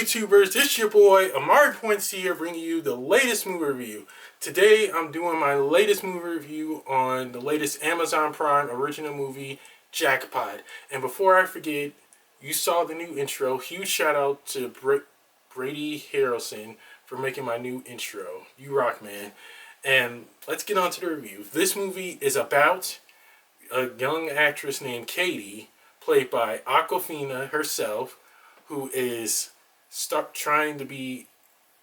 YouTubers? It's your boy Amari Points here, bringing you the latest movie review. Today I'm doing my latest movie review on the latest Amazon Prime original movie, Jackpot. And before I forget, you saw the new intro. Huge shout out to Brady Harrelson for making my new intro. You rock, man. And let's get on to the review. This movie is about a young actress named Katie, played by Awkwafina herself, who is trying to be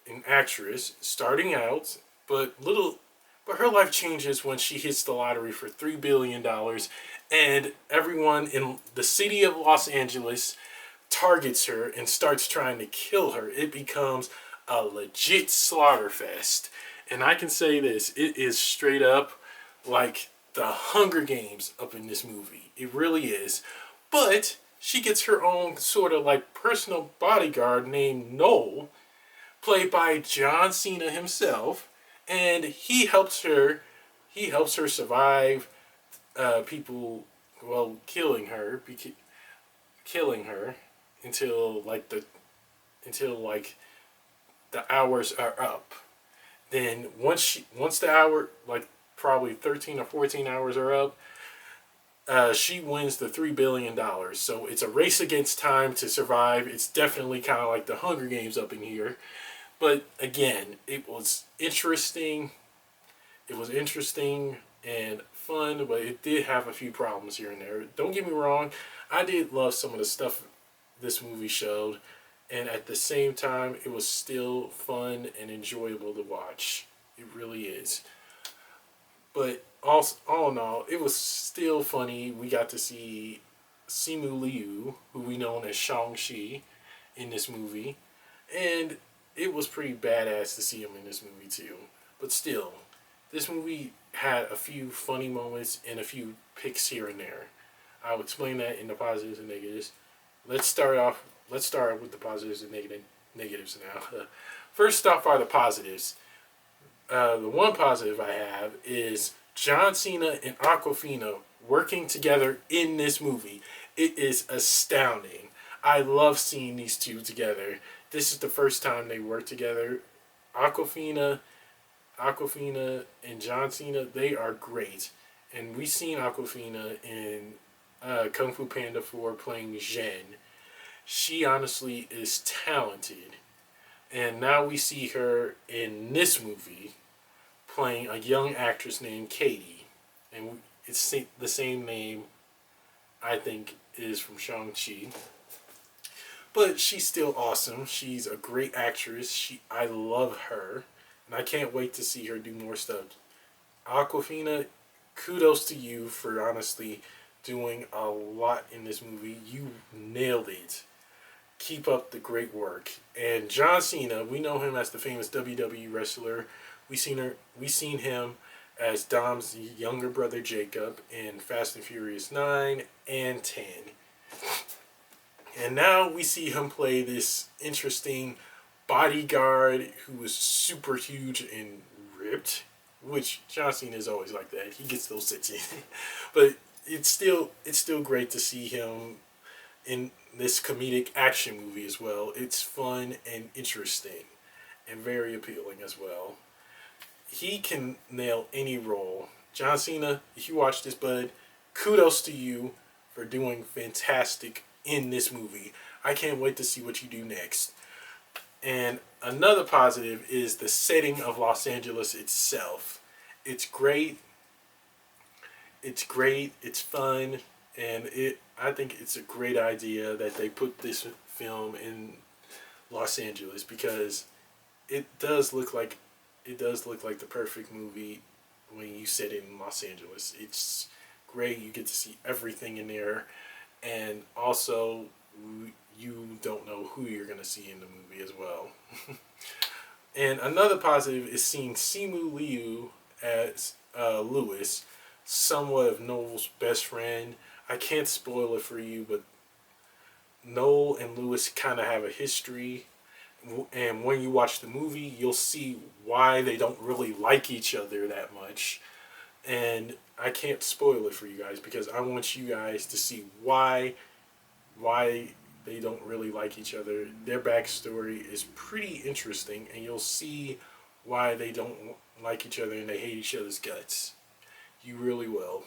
an actress, starting out, but her life changes when she hits the lottery for $3 billion, and everyone in the city of Los Angeles targets her and starts trying to kill her. It becomes a legit slaughter fest, and I can say this: it is straight up like the Hunger Games up in this movie. It really is, but she gets her own sort of like personal bodyguard named Noel, played by John Cena himself, and he helps her. He helps her survive people, well, killing her until the hours are up. Then once the hour, like probably 13 or 14 hours are up, she wins the $3 billion. So it's a race against time to survive. It's definitely kind of like the Hunger Games up in here. But again, it was interesting. It was interesting and fun, but it did have a few problems here and there. Don't get me wrong, I did love some of the stuff this movie showed, and at the same time, it was still fun and enjoyable to watch. It really is. But all in all, it was still funny. We got to see Simu Liu, who we know as Shang-Chi, in this movie. And it was pretty badass to see him in this movie too. But still, this movie had a few funny moments and a few picks here and there. I'll explain that in the positives and negatives. Let's start with the positives and negatives now. First off are the positives. The one positive I have is John Cena and Awkwafina working together in this movie. It is astounding. I love seeing these two together. This is the first time they work together. Awkwafina and John Cena, they are great. And we've seen Awkwafina in Kung Fu Panda 4 playing Zhen. She honestly is talented. And now we see her in this movie playing a young actress named Katie. And it's the same name, I think, is from Shang-Chi. But she's still awesome. She's a great actress. I love her. And I can't wait to see her do more stuff. Awkwafina, kudos to you for honestly doing a lot in this movie. You nailed it. Keep up the great work. And John Cena, we know him as the famous WWE wrestler. We seen him as Dom's younger brother Jacob in Fast and Furious 9 and 10. And now we see him play this interesting bodyguard who is super huge and ripped, which John Cena is always like that. He gets those sits in. But it's still great to see him in this comedic action movie as well. It's fun and interesting and very appealing as well. He can nail any role. John Cena, if you watch this, bud, kudos to you for doing fantastic in this movie. I can't wait to see what you do next. And another positive is the setting of Los Angeles itself. It's great. It's fun, and I think it's a great idea that they put this film in Los Angeles, because it does look like the perfect movie when you set it in Los Angeles. It's great. You get to see everything in there, and also you don't know who you're going to see in the movie as well. And another positive is seeing Simu Liu as Lewis, somewhat of Noel's best friend. I can't spoil it for you, but Noel and Lewis kind of have a history. And when you watch the movie, you'll see why they don't really like each other that much. And I can't spoil it for you guys, because I want you guys to see why They don't really like each other. Their backstory is pretty interesting, and you'll see why they don't like each other and they hate each other's guts. You really will.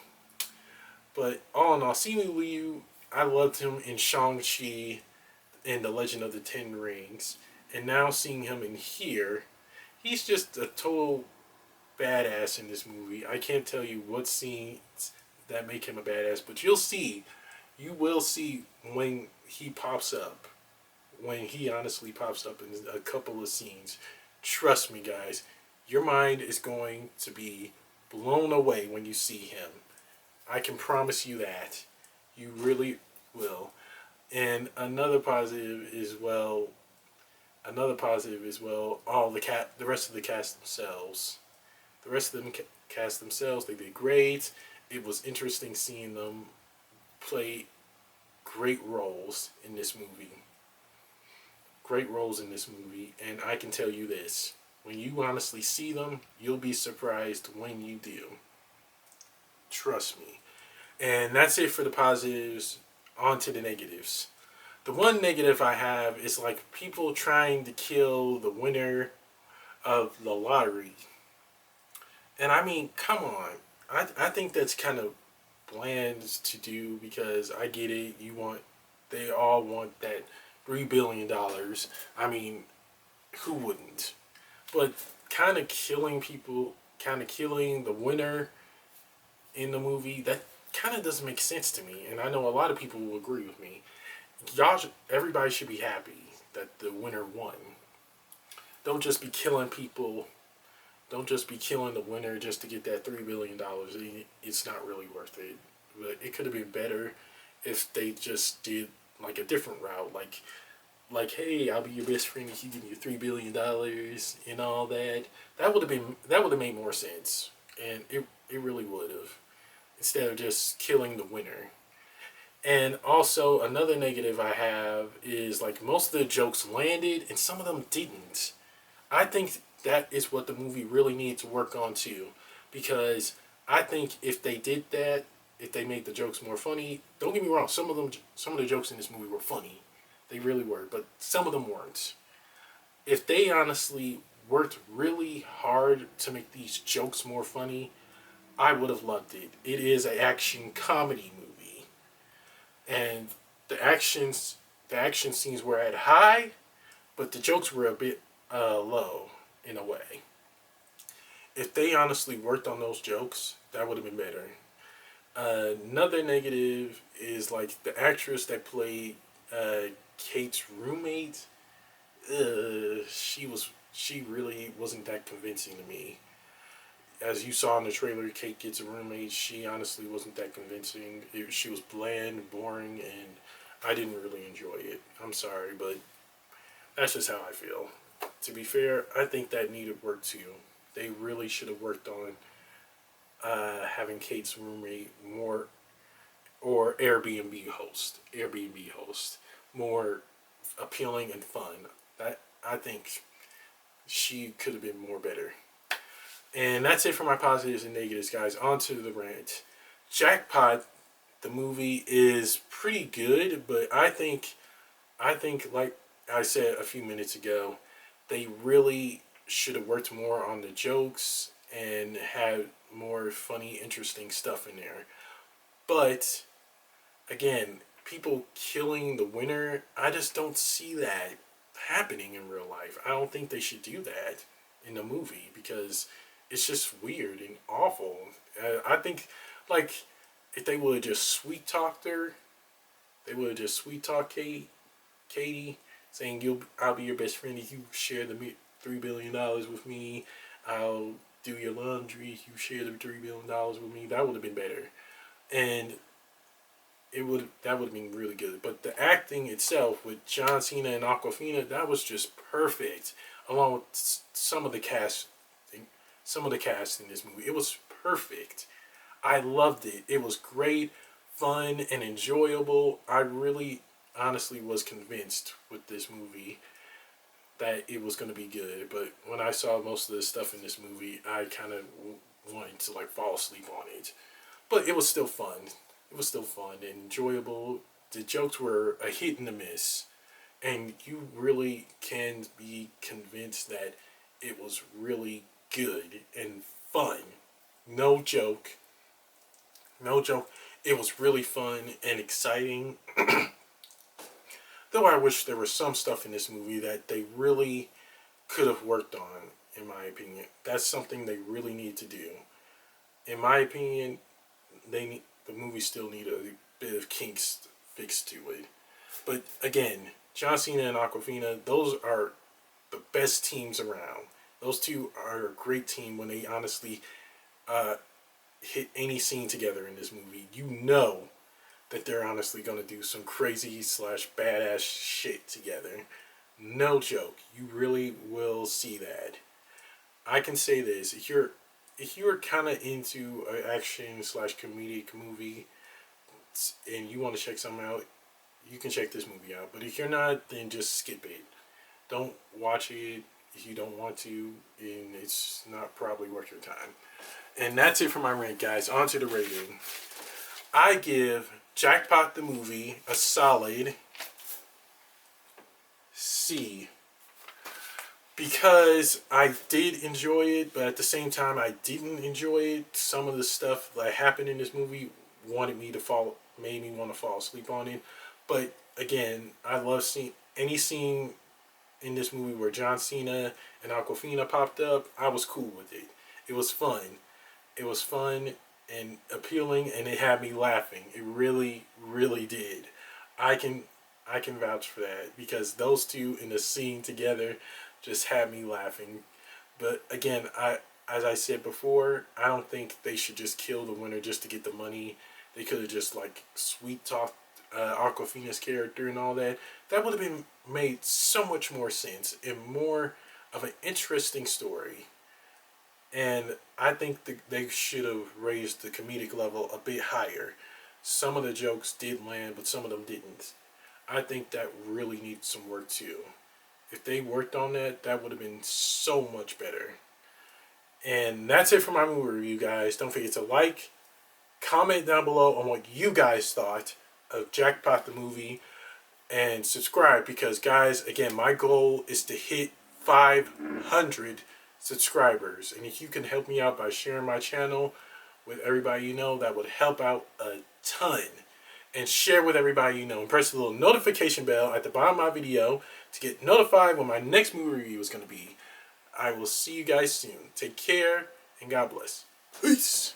But all in all, Simu Liu, I loved him in Shang-Chi and The Legend of the Ten Rings. And now seeing him in here, he's just a total badass in this movie. I can't tell you what scenes that make him a badass, but you'll see. You will see when he pops up. When he honestly pops up in a couple of scenes. Trust me, guys. Your mind is going to be blown away when you see him. I can promise you that. You really will. And another positive as well. Another positive as well. The rest of the cast themselves. The rest of them cast themselves. They did great. It was interesting seeing them play great roles in this movie. Great roles in this movie, and I can tell you this: when you honestly see them, you'll be surprised when you do. Trust me. And that's it for the positives. On to the negatives. The one negative I have is like people trying to kill the winner of the lottery. And I mean, come on. I think that's kind of bland to do because I get it. They all want that $3 billion. I mean, who wouldn't? But kind of killing people, kind of killing the winner in the movie, that kind of doesn't make sense to me. And I know a lot of people will agree with me. Everybody should be happy that the winner won. Don't just be killing people. Don't just be killing the winner just to get that $3 billion. It's not really worth it. But it could have been better if they just did like a different route, like hey, I'll be your best friend if you give me $3 billion and all that. That would have made more sense, and it really would have, instead of just killing the winner. And also another negative I have is like most of the jokes landed and some of them didn't. I think that is what the movie really needs to work on too, because I think if they did that, if they made the jokes more funny, don't get me wrong, some of the jokes in this movie were funny, they really were, but some of them weren't. If they honestly worked really hard to make these jokes more funny, I would have loved it. It is an action comedy movie, and the action scenes were at high, but the jokes were a bit low in a way. If they honestly worked on those jokes, that would have been better. Another negative is like the actress that played Kate's roommate. She really wasn't that convincing to me. As you saw in the trailer, Kate gets a roommate. She honestly wasn't that convincing. She was bland, boring, and I didn't really enjoy it. I'm sorry, but that's just how I feel. To be fair, I think that needed work too. They really should have worked on having Kate's roommate more, or Airbnb host, more appealing and fun. That I think she could have been more better. And that's it for my positives and negatives, guys. On to the rant. Jackpot, the movie, is pretty good, but I think like I said a few minutes ago, they really should have worked more on the jokes and had more funny, interesting stuff in there. But again, people killing the winner, I just don't see that happening in real life. I don't think they should do that in the movie because it's just weird and awful. I think, like, if they would have just sweet talked her, they would have just sweet talked Katie, saying I'll be your best friend if you share the $3 billion with me. I'll do your laundry if you share the $3 billion with me. That would have been better, and that would have been really good. But the acting itself with John Cena and Awkwafina, that was just perfect, along with some of the cast in this movie. It was perfect. I loved it. It was great, fun, and enjoyable. I really, honestly was convinced with this movie that it was going to be good. But when I saw most of the stuff in this movie, I kind of wanted to fall asleep on it. But it was still fun. It was still fun and enjoyable. the jokes were a hit and a miss, and you really can be convinced that it was really good and fun. No joke, no joke. It was really fun and exciting. Though I wish there was some stuff in this movie that they really could have worked on, in my opinion. That's something they really need to do. In my opinion, the movie still need a bit of kinks fixed to it. But again, John Cena and Awkwafina, those are the best teams around. Those two are a great team when they honestly uh, hit any scene together in this movie. You know that they're honestly going to do some crazy slash badass shit together. No joke. You really will see that. I can say this: if you're kind of into an action slash comedic movie, and you want to check something out, you can check this movie out. But if you're not, then just skip it. Don't watch it if you don't want to, and it's not probably worth your time. And that's it for my rant, guys. On to the rating. I give Jackpot the movie a solid C. Because I did enjoy it, but at the same time I didn't enjoy it. Some of the stuff that happened in this movie made me want to fall asleep on it. But again, I love seeing any scene in this movie where John Cena and Awkwafina popped up. I was cool with it. It was fun. It was fun and appealing, and it had me laughing. It really, really did. I can vouch for that because those two in the scene together just had me laughing. But again, as I said before, I don't think they should just kill the winner just to get the money. They could have just like sweet talked Aquafina's character and all that. That would have been made so much more sense and more of an interesting story. And I think they should have raised the comedic level a bit higher. Some of the jokes did land, but some of them didn't. I think that really needs some work too. If they worked on that, that would have been so much better. And that's it for my movie review, guys. Don't forget to like, comment down below on what you guys thought of Jackpot the movie, and subscribe because, guys, again, my goal is to hit 500 subscribers. And if you can help me out by sharing my channel with everybody you know, that would help out a ton. And share with everybody you know. And press the little notification bell at the bottom of my video to get notified when my next movie review is going to be. I will see you guys soon. Take care and God bless. Peace.